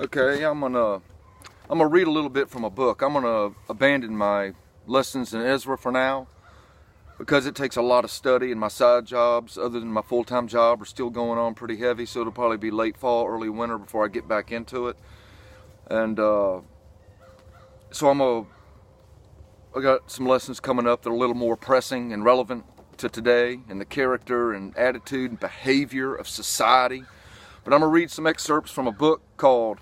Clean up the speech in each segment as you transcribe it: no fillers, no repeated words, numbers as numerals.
Okay, I'm gonna read a little bit from a book. I'm gonna abandon my lessons in Ezra for now because it takes a lot of study, and my side jobs, other than my full-time job, are still going on pretty heavy. So it'll probably be late fall, early winter before I get back into it. And so I got some lessons coming up that are a little more pressing and relevant to today and the character and attitude and behavior of society. But I'm going to read some excerpts from a book called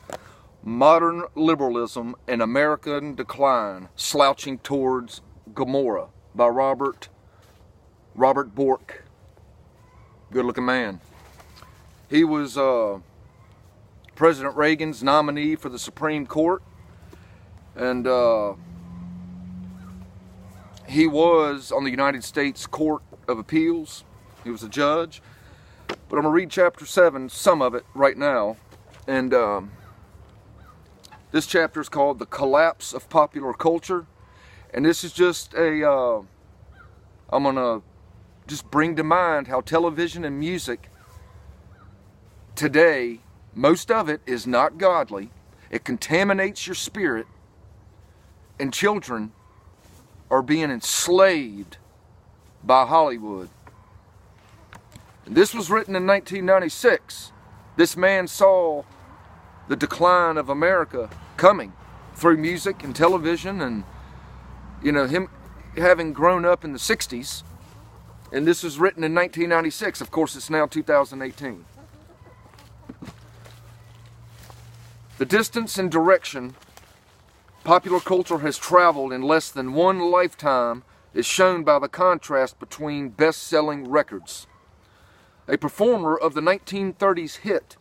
Modern Liberalism and American Decline, Slouching Towards Gomorrah by Robert Bork. Good looking man. He was President Reagan's nominee for the Supreme Court, and he was on the United States Court of Appeals. He was a judge. But I'm going to read chapter 7, some of it right now. And this chapter is called The Collapse of Popular Culture. And this is just I'm going to just bring to mind how television and music today, most of it is not godly. It contaminates your spirit. And children are being enslaved by Hollywood. This was written in 1996. This man saw the decline of America coming through music and television, and him having grown up in the 60s. And this was written in 1996. Of course, it's now 2018. The distance and direction popular culture has traveled in less than one lifetime is shown by the contrast between best-selling records. A performer of the 1930s hit,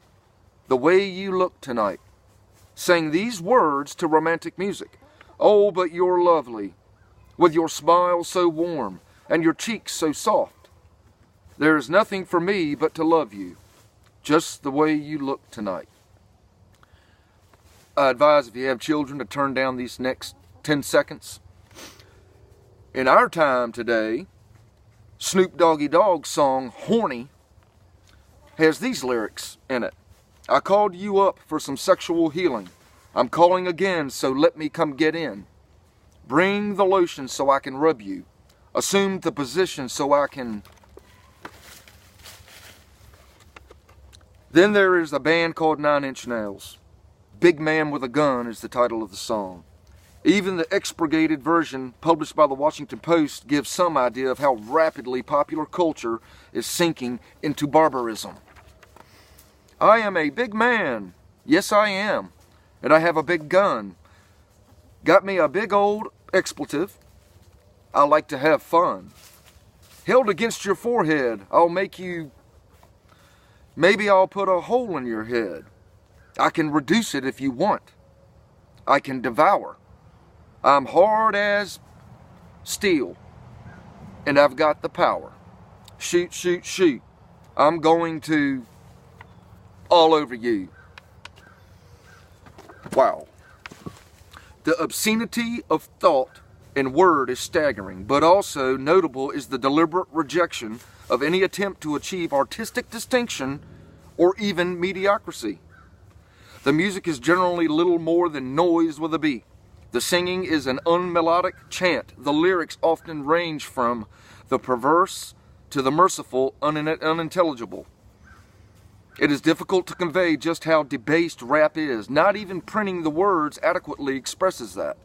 The Way You Look Tonight, sang these words to romantic music. Oh, but you're lovely, with your smile so warm and your cheeks so soft. There is nothing for me but to love you, just the way you look tonight. I advise if you have children to turn down these next 10 seconds. In our time today, Snoop Doggy Dogg's song, Horny, has these lyrics in it. I called you up for some sexual healing. I'm calling again, so let me come get in. Bring the lotion so I can rub you. Assume the position so I can... Then there is a band called 9 Inch Nails. Big Man with a Gun is the title of the song. Even the expurgated version published by the Washington Post gives some idea of how rapidly popular culture is sinking into barbarism. I am a big man. Yes, I am. And I have a big gun. Got me a big old expletive. I like to have fun. Held against your forehead, I'll make you... Maybe I'll put a hole in your head. I can reduce it if you want. I can devour. I'm hard as steel. And I've got the power. Shoot, shoot, shoot. I'm going to... all over you. Wow. The obscenity of thought and word is staggering, but also notable is the deliberate rejection of any attempt to achieve artistic distinction or even mediocrity. The music is generally little more than noise with a beat. The singing is an unmelodic chant. The lyrics often range from the perverse to the merciful, unintelligible. It is difficult to convey just how debased rap is. Not even printing the words adequately expresses that.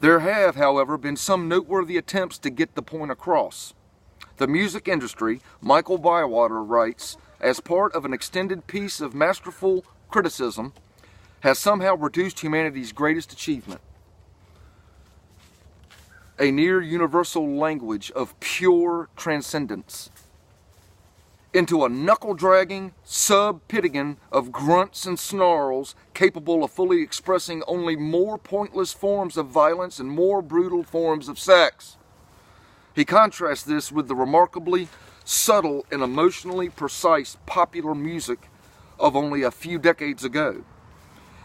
There have, however, been some noteworthy attempts to get the point across. The music industry, Michael Bywater writes, as part of an extended piece of masterful criticism, has somehow reduced humanity's greatest achievement. A near universal language of pure transcendence into a knuckle-dragging sub-Pittigan of grunts and snarls capable of fully expressing only more pointless forms of violence and more brutal forms of sex. He contrasts this with the remarkably subtle and emotionally precise popular music of only a few decades ago.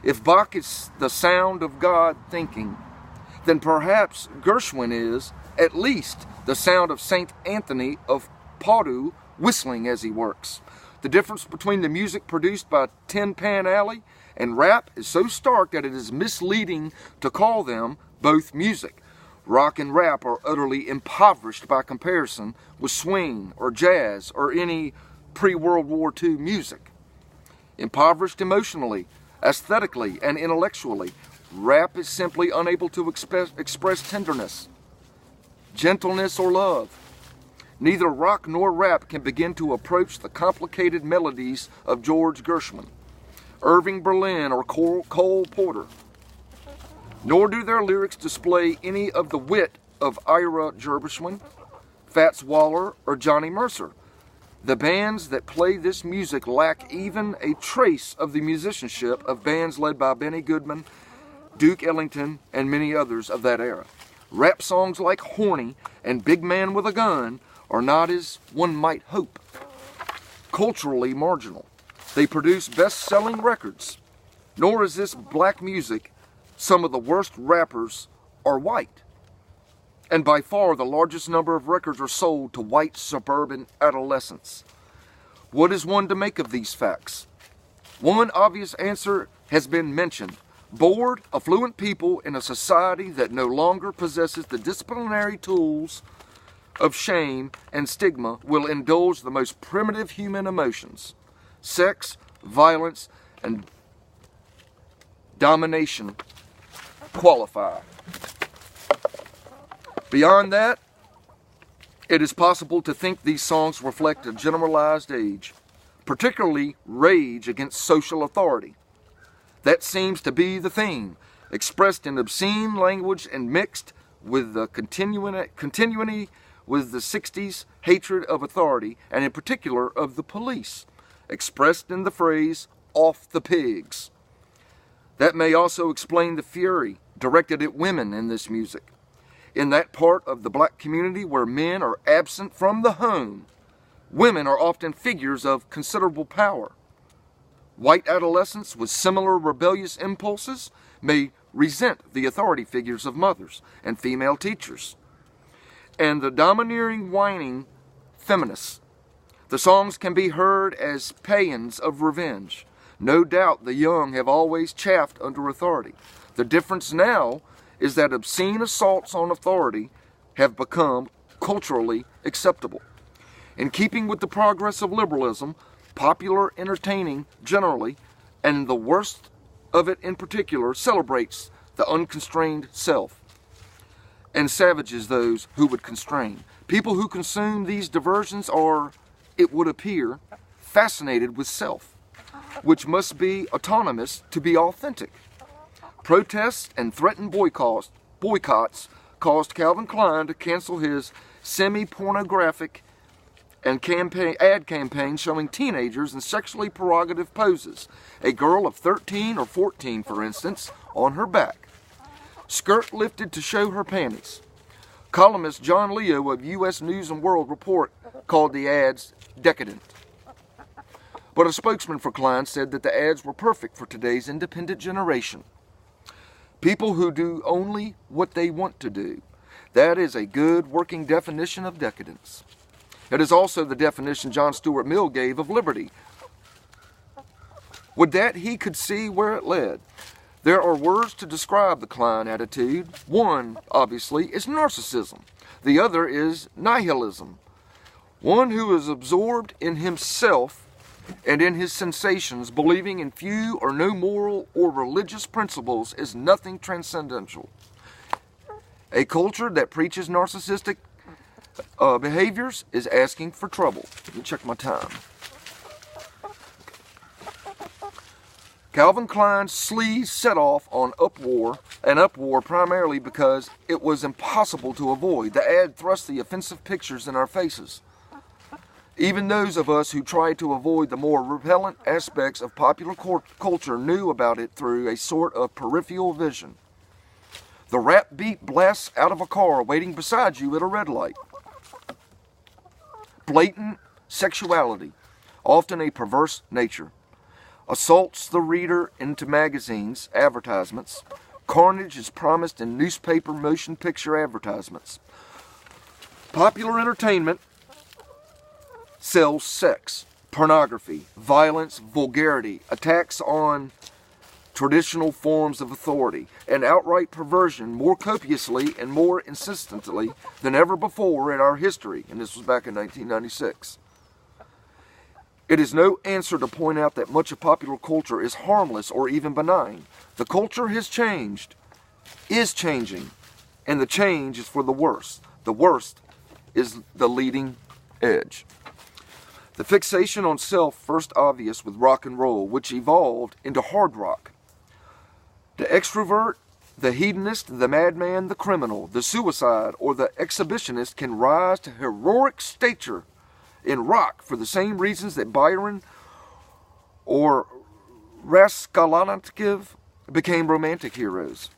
If Bach is the sound of God thinking, then perhaps Gershwin is, at least, the sound of Saint Anthony of Padua whistling as he works. The difference between the music produced by Tin Pan Alley and rap is so stark that it is misleading to call them both music. Rock and rap are utterly impoverished by comparison with swing or jazz or any pre-World War II music. Impoverished emotionally, aesthetically, and intellectually, rap is simply unable to express tenderness, gentleness, or love. Neither rock nor rap can begin to approach the complicated melodies of George Gershwin, Irving Berlin, or Cole Porter. Nor do their lyrics display any of the wit of Ira Gershwin, Fats Waller, or Johnny Mercer. The bands that play this music lack even a trace of the musicianship of bands led by Benny Goodman, Duke Ellington, and many others of that era. Rap songs like Horny and Big Man with a Gun are not, as one might hope, culturally marginal. They produce best-selling records. Nor is this black music. Some of the worst rappers are white. And by far the largest number of records are sold to white suburban adolescents. What is one to make of these facts? One obvious answer has been mentioned. Bored, affluent people in a society that no longer possesses the disciplinary tools of shame and stigma will indulge the most primitive human emotions: sex, violence, and domination qualify. Beyond that, it is possible to think these songs reflect a generalized age, particularly rage against social authority. That seems to be the theme, expressed in obscene language and mixed with the continuity with the 60s hatred of authority, and in particular of the police, expressed in the phrase, "off the pigs." That may also explain the fury directed at women in this music. In that part of the black community where men are absent from the home, women are often figures of considerable power. White adolescents with similar rebellious impulses may resent the authority figures of mothers and female teachers, and the domineering, whining feminists. The songs can be heard as paeans of revenge. No doubt the young have always chafed under authority. The difference now is that obscene assaults on authority have become culturally acceptable. In keeping with the progress of liberalism, popular entertaining generally, and the worst of it in particular, celebrates the unconstrained self and savages those who would constrain. People who consume these diversions are, it would appear, fascinated with self, which must be autonomous to be authentic. Protests and threatened boycotts caused Calvin Klein to cancel his semi-pornographic and ad campaign showing teenagers in sexually prerogative poses. A girl of 13 or 14, for instance, on her back, skirt lifted to show her panties. Columnist John Leo of U.S. News and World Report called the ads decadent. But a spokesman for Klein said that the ads were perfect for today's independent generation. People who do only what they want to do. That is a good working definition of decadence. It is also the definition John Stuart Mill gave of liberty. Would that he could see where it led. There are words to describe the Klein attitude. One, obviously, is narcissism. The other is nihilism. One who is absorbed in himself and in his sensations, believing in few or no moral or religious principles, is nothing transcendental. A culture that preaches narcissistic behaviors is asking for trouble. Let me check my time. Calvin Klein's sleaze set off on an uproar primarily because it was impossible to avoid. The ad thrust the offensive pictures in our faces. Even those of us who tried to avoid the more repellent aspects of popular culture knew about it through a sort of peripheral vision. The rap beat blasts out of a car waiting beside you at a red light. Blatant sexuality, often a perverse nature, assaults the reader into magazines, advertisements. Carnage is promised in newspaper motion picture advertisements. Popular entertainment sells sex. pornography, violence, vulgarity, attacks on traditional forms of authority, and outright perversion more copiously and more insistently than ever before in our history, and this was back in 1996. It is no answer to point out that much of popular culture is harmless or even benign. The culture has changed, is changing, and the change is for the worse. The worst is the leading edge. The fixation on self first obvious with rock and roll, which evolved into hard rock. The extrovert, the hedonist, the madman, the criminal, the suicide, or the exhibitionist can rise to heroic stature in rock for the same reasons that Byron or Raskolnikov became romantic heroes.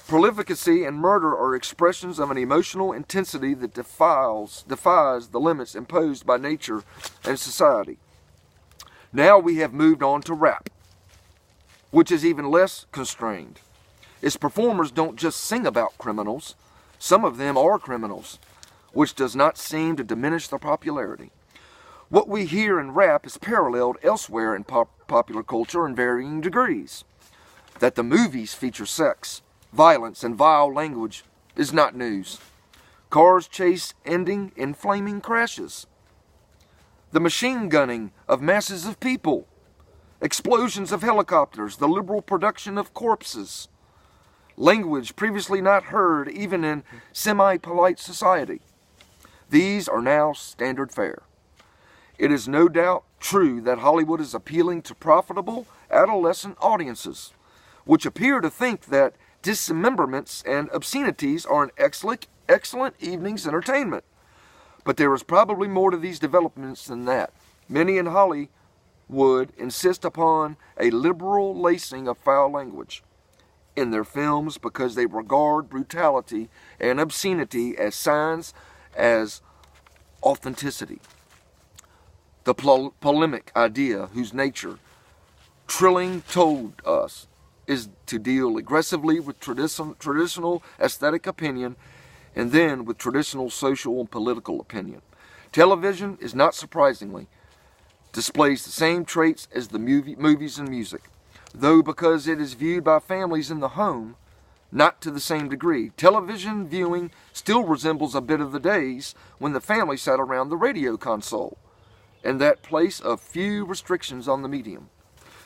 Prolificacy and murder are expressions of an emotional intensity that defies the limits imposed by nature and society. Now we have moved on to rap, which is even less constrained. Its performers don't just sing about criminals. Some of them are criminals, which does not seem to diminish their popularity. What we hear in rap is paralleled elsewhere in popular culture in varying degrees. That the movies feature sex, violence, and vile language is not news. Cars chase ending in flaming crashes. The machine gunning of masses of people. Explosions of helicopters, the liberal production of corpses. Language previously not heard even in semi-polite society. These are now standard fare. It is no doubt true that Hollywood is appealing to profitable adolescent audiences, which appear to think that dismemberments and obscenities are an excellent evening's entertainment. But there is probably more to these developments than that. Many in Hollywood insist upon a liberal lacing of foul language in their films because they regard brutality and obscenity as signs as authenticity. The polemic idea, whose nature Trilling told us, is to deal aggressively with traditional aesthetic opinion and then with traditional social and political opinion. Television is not surprisingly displays the same traits as the movies and music, though because it is viewed by families in the home, not to the same degree. Television viewing still resembles a bit of the days when the family sat around the radio console, and that place of few restrictions on the medium.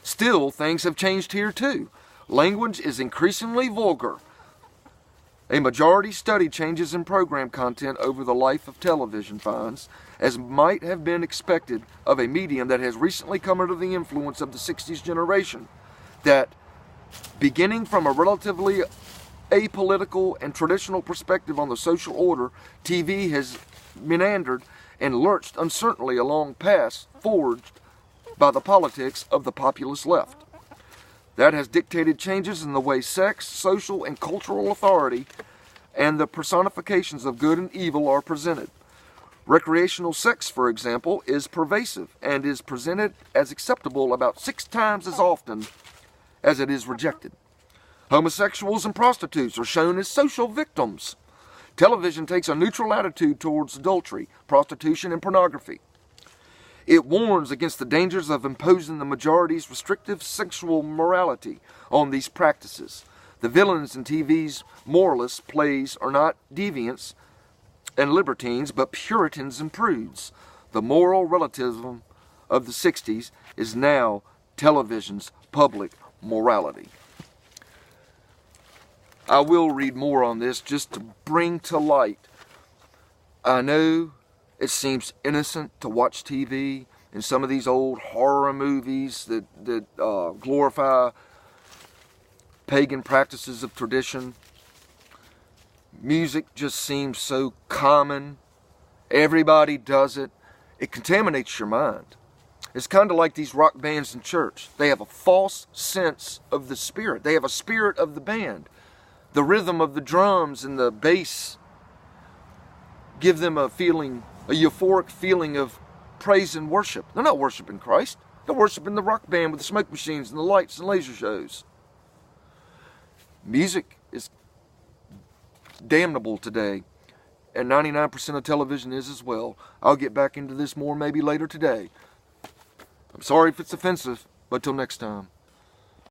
Still, things have changed here too. Language is increasingly vulgar. A majority study changes in program content over the life of television finds, as might have been expected of a medium that has recently come under the influence of the 60s generation, that beginning from a relatively apolitical and traditional perspective on the social order, TV has meandered and lurched uncertainly along paths forged by the politics of the populist left. That has dictated changes in the way sex, social, and cultural authority and the personifications of good and evil are presented. Recreational sex, for example, is pervasive and is presented as acceptable about 6 times as often as it is rejected. Homosexuals and prostitutes are shown as social victims. Television takes a neutral attitude towards adultery, prostitution, and pornography. It warns against the dangers of imposing the majority's restrictive sexual morality on these practices. The villains in TV's moralist plays are not deviants and libertines, but Puritans and prudes. The moral relativism of the 60s is now television's public morality. I will read more on this just to bring to light. I know it seems innocent to watch TV and some of these old horror movies that glorify pagan practices of tradition. Music just seems so common. Everybody does it. It contaminates your mind. It's kind of like these rock bands in church. They have a false sense of the spirit. They have a spirit of the band. The rhythm of the drums and the bass give them a euphoric feeling of praise and worship. They're not worshiping Christ. They're worshiping the rock band with the smoke machines and the lights and laser shows. Music is damnable today. and 99% of television is as well. I'll get back into this more maybe later today. I'm sorry if it's offensive, but till next time.